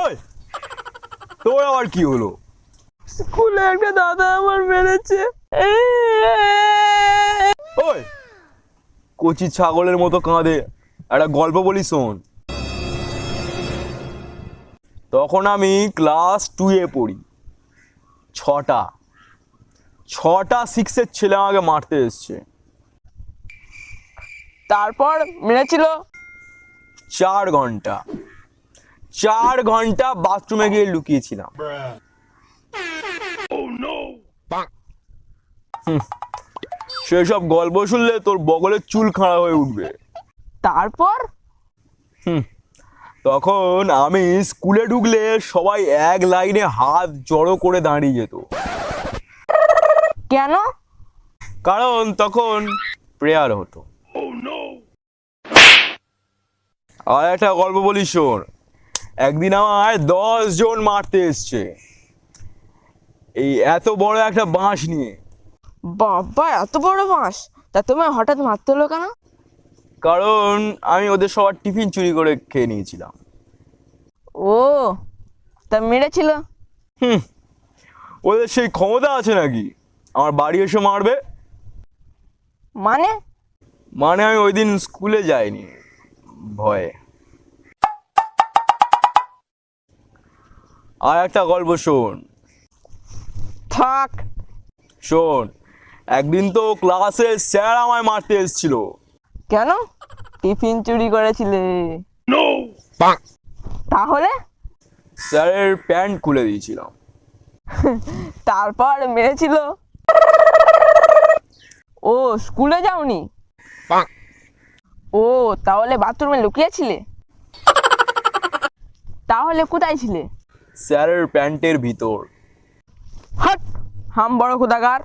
ওই তোর আবার কি হলো? স্কুলে একটা দাদা আমার মেরেছে। ওই কচি ছাগলের মতো কাঁদে, একটা গল্প বলি শোন। তখন আমি ক্লাস 2-এ পড়ি। ছটা 6-এর ছেলে আমাকে মারতে এসছে। তারপর মেরেছিল? 4 ঘন্টা বাথরুমে গিয়ে লুকিয়েছিলাম। সেসব গল্প শুনলে তোর বগলের চুল খাড়া হয়ে উঠবে। তারপর? তখন আমি স্কুলে ঢুকলে সবাই এক লাইনে হাত জড়ো করে দাঁড়িয়ে যেত। কেন? কারণ তখন প্রেয়ার হতো। আর একটা গল্প বলি শোন। একদিন আমায় 10 জন মারতে এসছে, এই এত বড় একটা বাঁশ নিয়ে। বাবা, এত বড় বাঁশ! তা তোমায় হঠাৎ মারতে হলো কেন? কারণ আমি ওদের সবার টিফিন চুরি করে খেয়ে নিয়েছিলাম। ও, তা মেরেছিল? ওদের সেই ক্ষমতা আছে নাকি আমার বাড়ি এসে মারবে? মানে? মানে আমি ওই দিন স্কুলে যাইনি ভয়ে। আর একটা গল্প শোন। থাক। শোন, একদিন তো ক্লাসে স্যার আমায় মারতে এসেছিল। কেন? টিফিন চুরি করেছিলে? তাহলে? স্যারের প্যান্ট খুলে দিয়েছিলাম। তারপর মেরেছিল? ও, স্কুলে যাওনি? ও, তাহলে বাথরুমে লুকিয়েছিলে? তাহলে কোথায় ছিলে? স্যারের প্যান্টের ভিতর। হাট, হাম বড় খোদাগার।